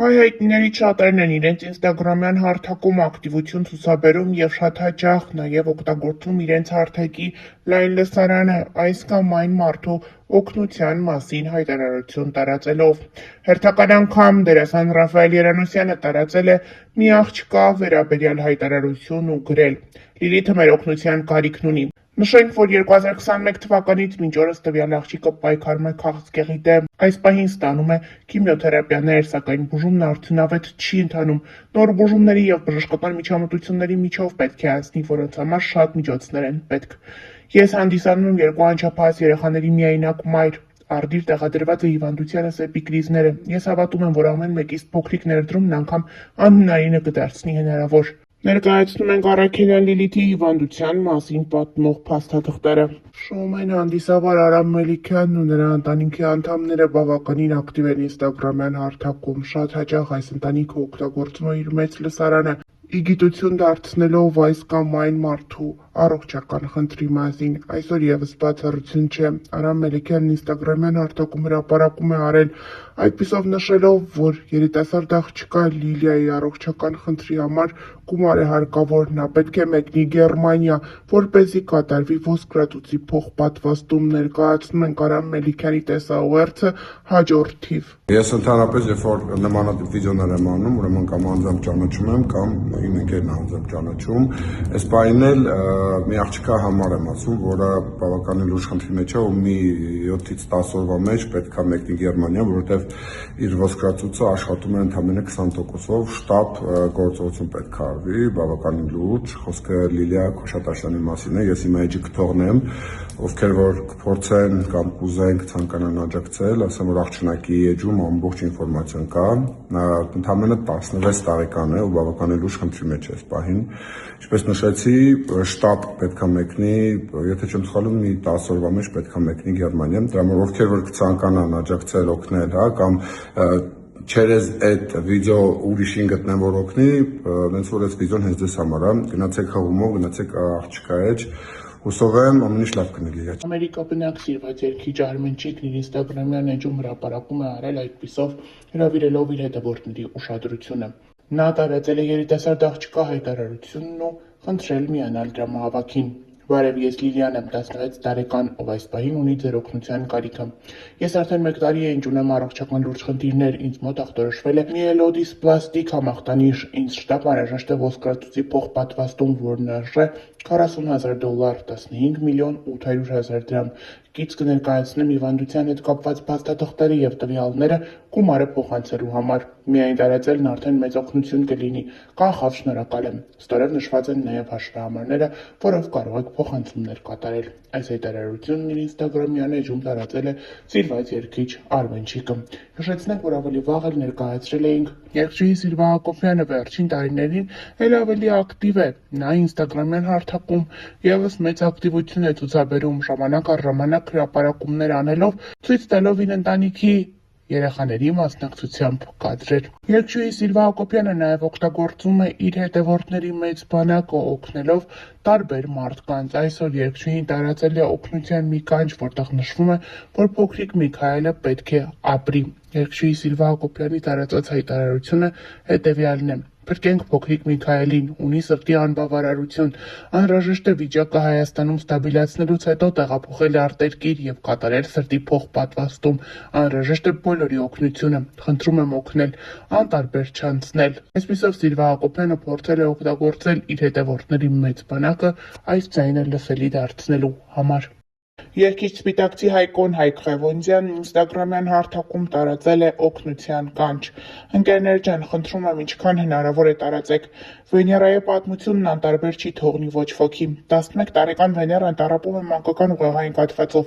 Հայ հայտնիներից շատերն են իրենց ինստագրամյան հարթակում ակտիվություն ցուցաբերում և շատ հաճախ նաև օգտագործում իրենց հարթակի լայն լսարանը, այս կամ այն մարդու օգնության մասին հայտարարություն տարածելով։ Հերթական անգամ դերասան Ռաֆայել Երանոսյանը տարածել է մի աղջկա վերաբերյալ հայտարարություն ու գրել. «Լիլիթը մեր օգնության կարիքն ունի»։ Նշենք, որ 2021 թվականից մինչ օրս տվյալ աղջիկը պայքարում է քաղցկեղի դեմ։ Այս պահին ստանում է քիմիոթերապիաներ, սակայն բուժումն արդյունավետ չի ընթանում։ Նոր բուժումների և բժշկական միջամտությունների միջով պետք է անցնի, որոնց համար շատ միջոցներ են պետք։ Ես հանդիսանում եմ 2 անչափահաս երեխաների միայնակ մայր։ Արդիր տեղադրված է հիվանդությանը սեպի կրիզները։ Ես հավատում եմ, որ ամեն մեկից փոքրիկ ներդրումն անգամ անհնարինը կդարձնի հնարավոր։ Ներկայացնում ենք Առաքելյան Լիլիթի հիվանդության մասին պատմող փաստաթղթերը։ Շոումեն հանդիսավար Արամ Մելիքյանն ու նրա ընտանիքի անդամները բավականին ակտիվ են ինստագրամյան հարթակում։ Շատ հաճախ այս ընտանիքը օգտագործում է իր մեծ լսարանը, ի գիտություն դարձնելով այս կամ այն մարդու առողջական խնդրի մասին։ Այսօր ևս բացառություն չէ։ Արամ Մելիքյանն ինստագրամյան հարթակում հրապարակում է արել, այդպիսով նշելով, որ երիտասարդ աղջկա Լիլիայի առողջական խնդրի համար գումար է հարկավոր, նա պետք է մեկնի Գերմանիա, որպեսզի կատարվի ոսկրածուծի փոխպատվաստում։ Ներկայացնում ենք Արամ Մելիքյանի տեսաուղերձը հաջորդ թիվ։ Ես ընդհանրապես, երբ որ նմանատիպ վիդեոներ եմ անում, ուրեմն կամ անձամբ ճանաչում եմ, կամ իմ ընկերն անձամբ ճանաչում։ Այս պահին էլ մի աղջկա համար եմ ասում, որը բավականին լուրջ խնդրի մեջ է ու մի 7-ից 10 օրվա մեջ պետք է մեկնի Գերմանիա, որովհետև իր ոսկրածուծը աշխատում է ընդամենը 20%-ով, շտապ գործողություն պետք է արվի, բավականին լուրջ, խոսքը Լիլիա Քոշատաշյանի մասին է, ես իմ էջը կթողնեմ, ովքեր որ կփորձեն կամ կուզեն ցանկանան աջակցել, ասեմ, որ աղջնակի էջում ամբողջ ինֆորմացիան կա, նա ընդամենը 16 տարեկան է ու բավականին լուրջ խնդրի մեջ է այս պահին, ինչպես նշեցի, շտապ պետք է մեկնի, եթե չեմ սխալվում, մի 10 օրվա մեջ պետք է մեկնի Գերմանիա, դրա համար ովքեր որ կցանկանան աջակցել, օգնել, հա, կամ չերեզ այդ վիդեո ուրիշին գտնեմ, որ օգնի, նենց որ այս վիդեոն հենց դες համար է, գնացեք հղումով, գնացեք աղջկա էջ, հուսով եմ ամեն ինչ լավ կնգի։ Ամերիկա բնակ սիրված երգիչ Արմենչիկն իր ինստագրամյան էջում հրապարակում է արել, այդպիսով հրավիրելով իր հետևորդների ուշադրությունը։ Նա տարածել է երիտասարդ աղջկա հայտարարությունն ու խնդրել միանալ դրամահավաքին։ Բարև, ես Լիլիան եմ, 16 տարեկան, ով այս պահին ունի ձեր օգնության կարիքը։ Ես արդեն 1 տարի է ինչ ունեմ առողջական լուրջ խնդիրներ, ինձ մոտ ախտորոշվել է միելոդիսպլաստիկ համախտանիշ, ինձ շտապ անհրաժեշտ է ոսկրածուծի փոխպատվաստում, որն արժե $40,000, 15,800,000 դրամ։ Կից կներկայացնեմ հիվանդության հետ կապված փաստաթղթերը և տվյալները գումարը փոխանցելու համար։ Միայն տարածելն արդեն մեծ օգնություն կլինի։ Կանխավ շնորհակալ եմ։ Ստորև նշված են նաև հաշվահամարները, որով կարող եք փոխանցումներ կատարել։ Այս հայտարարությունն իր ինստագրամյան էջում տարածել է սիրված երգիչ Արմենչիկը։ Նշեցնենք, որ ավելի վաղ էլ ներկայացրել էինք երգչուհի Սիլվա Հակոբյանը վերջին տարիներին էլ ավելի ակտիվ է։ Նա ինստագրամյան հարթակում ևս մեծ ակտիվություն է ցուցաբերում, ժամանակ առ ժամանակ հրապարակումներ անելով, ցույց տալով իր ընտանիքի երեխաների մասնակցությամբ կադրեր։ Երգչուհի Սիլվա Հակոբյանը նաև օգտագործում է իր հետևորդների մեծ բանակը օգնելով տարբեր մարդկանց։ Այսօր երգչուհին տարածել է օգնության մի կանչ, որտեղ նշվում է, որ փոքրիկ Միքայելը պետք է ապրի։ Երգչուհի Սիլվա Հակոբյանի տարածած հայտարարությունը հետևյալն է. Փրկենք փոքրիկ Միքայելին, ունի սրտի անբավարարություն, անհրաժեշտ է վիճակը Հայաստանում ստաբիլացնելուց հետո տեղափոխել արտերկիր և կատարել սրտի փոխպատվաստում, անհրաժեշտ է բոլորի օգնությունը, խնդրում եմ օգնել, անտարբեր չանցնել։ Այսպիսով Սիլվա Հակոբյանը փորձել է օգտագործել իր հետևորդների մեծ բանակը այս ձայնը լսելի դարձնելու համար։ Երգիչ սպիտակցի Հայկոն Հայկ Ղևոնդյանն ինստագրամյան հարթակում տարածել է օգնության կանչ։ Ընկերներ ջան, խնդրում եմ ինչքան հնարավոր է տարածեք։ Վեներայի պատմությունն անտարբեր չի թողնի ոչ ոքի։ 11 տարեկան Վեներան տառապում է մանկական ուղեղային կաթվածով։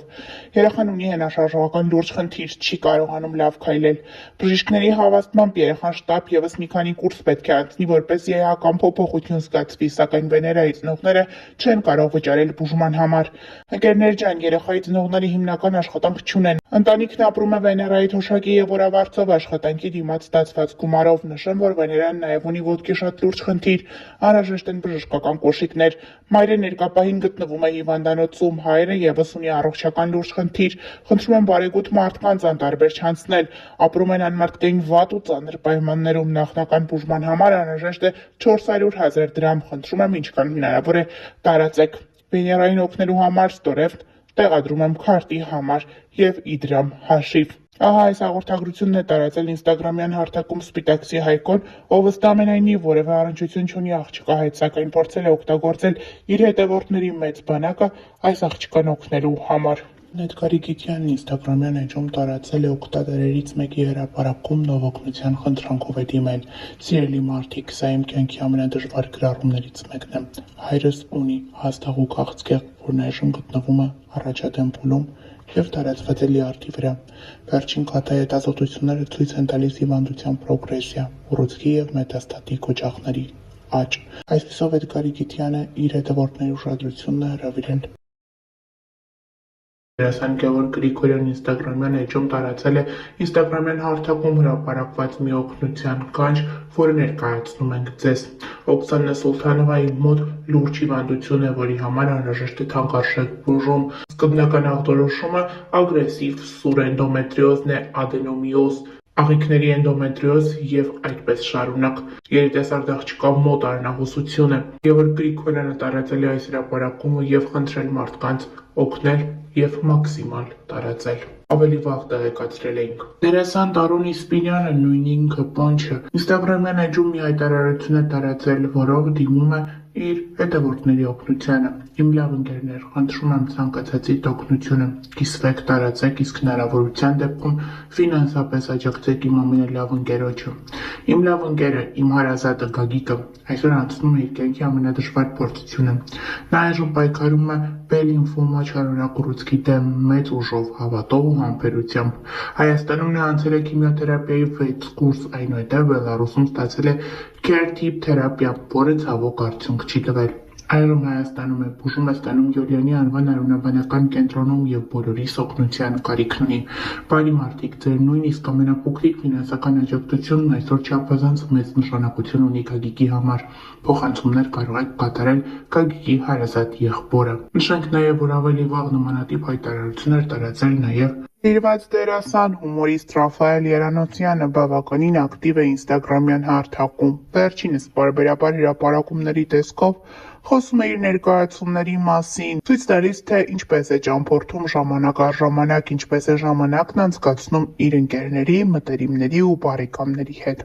Երեխան ունի հենաշարժողական լուրջ խնդիր, չի կարողանում լավ քայլել։ Բժիշկների հավաստմամբ երեխան շտապ ևս մի քանի կուրս պետք է անցնի, որպեսզի էական փոփոխություն զգացվի, սակայն Վեներայի ծնողները չեն կարող վճարել բուժման համար։ Ընկերներ ջան, Արաքելյան երեխայի ծնողների հիմնական աշխատանք չունեն։ Ընտանիքն ապրում է Վեներայի թոշակի եւ օրավարձով աշխատանքի դիմաց ստացված գումարով։ Նշեմ, որ Վեներան նաեւ ունի ոտքի շատ լուրջ խնդիր, անհրաժեշտ են բժշկական կոշիկներ։ Մայրը ներկապահին գտնվում է հիվանդանոցում, հայրը եւս ունի առողջական լուրջ խնդիր։ Խնդրում եմ բարեգութ մարդկանց անտարբեր չանցնել։ Ապրում են անմարդկային վատ ու ծանր պայմաններում։ Նախնական բուժման համար անհրաժեշտ է 400,000 դրամ։ Խնդրում եմ ինչքան հնարավոր է տարածեք։ Վեներային օգնելու համար ստորև տեղադրում եմ քարտի համար եւ իդրամ հաշիվ։ Ահա այս հաղորդագրությունն է տարածել ինստագրամյան հարթակում Սպիտակսի Հայկոն, ով ըստ ամենայնի որևէ առնչություն չունի աղջկա հետ, սակայն փորձել է օգտագործել իր հետևորդների մեծ բանակը այս աղջկան օգնելու համար։ Նետկարի Գիտյանն ինստագրամյան էջում տարածել է օգտատերերից մեկի հրապարակումն, ով օգնության խնդրանքով է դիմել։ Սիրելի մարդիկ, սա իմ կյանքի ամենադժվար գրառումներից մեկն է։ Հայրս ունի հաստաղուկ աղջկեղ, որն այժմ գտնվում է առաջադեմ փուլում եւ տարածված է լյարդի վրա։ Վերջին կաթահետազոտությունները ցույց են տալիս հիվանդության պրոգրեսիա, ուռուցքի եւ մետաստատիկ օջախների աճ։ Այսպիսով Էդգարի Գիտյանը իր հետևորդների ուշադրությունն է հրավիրել։ Դերասան Գևորգ Գրիգորյան ինստագրամյան էջում տարածել է ինստագրամյան հարթակում հրապարակված մի օգնության կանչ, որը ներկայացնում ենք ձեզ։ Օքսանա Սուլթանովայի մոտ լուրջ հիվանդություն է, որի համար անհրաժեշտ է թանկարժեք բուժում։ Սկզբնական ախտորոշումը ագրեսիվ սուր էնդոմետրիոզն է, ադենոմիոզ, աղիքների էնդոմետրիոզ եւ այդպես շարունակ։ Երիտասարդ աղջկա մոտ արնահոսություն է։ Գևորգ Գրիգորյանը տարածել է այս հրապարակումը եւ խնդրել մարդկանց օգնել եւ մաքսիմալ տարածել։ Ավելի վաղ տեղեկացրել էինք։ Դերասան Տարոնի Սպիրյանը նույն ինքը Պոնչը ինստագրամյան էջում մի հայտարարություն է տարածել, որով դիմում է իր հետևորդների օգնությանը։ Իմ լավ ընկերներ, խնդրում եմ ցանկացածիդ օգնությունը կիսվեք, տարածեք, իսկ հնարավորության դեպքում ֆինանսապես աջակցեք իմ ամենալավ ընկերոջը։ Իմ լավ ընկերը, իմ հարազատը Գագիկը այսօր անցնում է իր կյանքի ամենադժվար փորձությունը։ Նա այժմ պայքարում է Բելինֆոմա չարորակ ուռուցքի դեմ մեծ ուժով, հավատով ու համբերությամբ։ Հայաստանում նա անցել է քիմիոթերապիայի 6 կուրս, այնուհետև Բելարուսում ստացել է Care-Tip թերապիա, որը ցավոք արդյունք չի տվել։ Այժմ Հայաստանում է, բուժում է ստանում Յոլյանի անվան արյունաբանական կենտրոնում եւ բոլորիս օգնության կարիքն ունի։ Բարի մարդիկ, ձեր նույնիսկ ամենափոքրիկ ֆինանսական աջակցությունն այսօր չափազանց մեծ նշանակություն ունի Գագիկի համար։ Փոխանցումներ կարող եք կատարել Գագիկի հարազատ եղբորը։ Նշենք նաեւ, որ ավելի վաղ նմանատիպ հայտարարություններ տարածել նաեւ Տիրված դերասան հումորիստ Ռաֆայել Երանոցյանը բավականին ակտիվ է ինստագրամյան հարթակում։ Վերջինս բարբերաբար հրապարակումների տեսքով խոսում է իր ներկայացումների մասին, ցույց տալիս, թե ինչպես է ճամփորդում ժամանակ առ ժամանակ, ինչպես է ժամանակն անցկացնում իր ընկերների, մտերիմների ու բարեկամների հետ։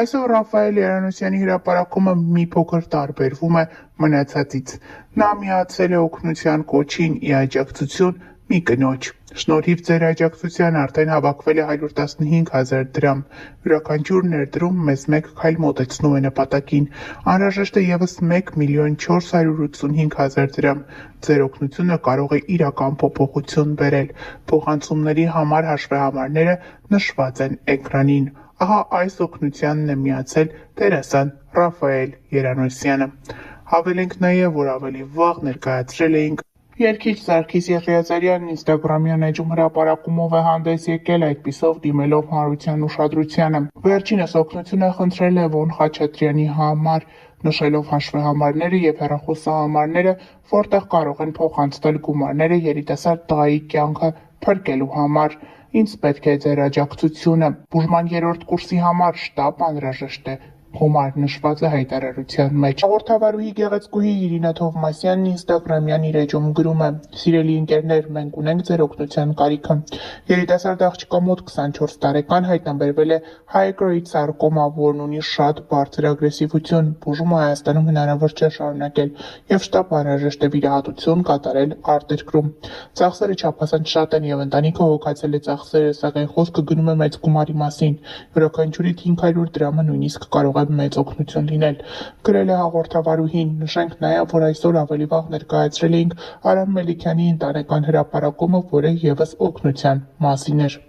Այսօր Ռաֆայել Երանոցյանի հրապարակումը մի փոքր տարբերվում է մնացածից։ Նա միացել է օգնության կոչին ի աջակցություն մի կնոջ։ Շնորհիվ ձեր աջակցության արդեն հավաքվել է 115,000 դրամ։ Յուրաքանչյուր ներդրում մեզ մեկ քայլ մոտեցնում է նպատակին։ Անհրաժեշտ է ևս 1,485,000 դրամ։ Ձեր օգնությունը կարող է իրական փոփոխություն բերել։ Փոխանցումների համար հաշվեհամարները նշված են էկրանին։ Ահա այս օգնությանն է միացել դերասան Ռաֆայել Երանոսյանը։ Հավելենք նաև, որ ավելի վաղ ներկայացրել էինք Երգիչ Սարգիս Եղիազարյանն ինստագրամյան էջում հրապարակումով է հանդես եկել, այդպիսով դիմելով հանրության ուշադրությանը։ Վերջինս օգնություն է խնդրել Լևոն Խաչատրյանի համար, նշելով հաշվեհամարները եւ հեռախոսահամարները, որտեղ կարող են փոխանցվել գումարները երիտասարդ տղայի կյանքը փրկելու համար։ Ինձ պետք է ձեր աջակցությունը։ Բուժման 3-րդ կուրսի համար շտապ անհրաժեշտ է։ Գումար նշված է հայտարարության մեջ։ Հաղորդավարուհի Գեղեցկուհի Իրինա Թովմասյանն ինստագրամյան իր էջում գրում է. Սիրելի ընկերներ, մենք ունենք ձեր օգնության կարիքը։ Երիտասարդ աղջկա մոտ 24 տարեկան հայտնաբերվել է high-grade սարկոմա, որն ունի շատ բարձր ագրեսիվություն։ Բուժումը Հայաստանում հնարավոր չէ շարունակել եւ շտապ անհրաժեշտ է վիրահատություն կատարել արտերկրում։ Ծախսերը չափազանց շատ են եւ ընտանիքը հոգացել է ծախսերը, սակայն խոսքը գնում է մեծ գումարի մասին։ Յուրաքանչյուրի 500 դրամը նույնիսկ կարող է մեծ օգնություն լինել։ Գրել է հաղորդավարուհին։ Նշենք նաև, որ այսօր ավելի վաղ ներկայացրել էինք Արամ Մելիքյանի ընտանեկան հրապարակումը, որը ևս օգնության մասին էր։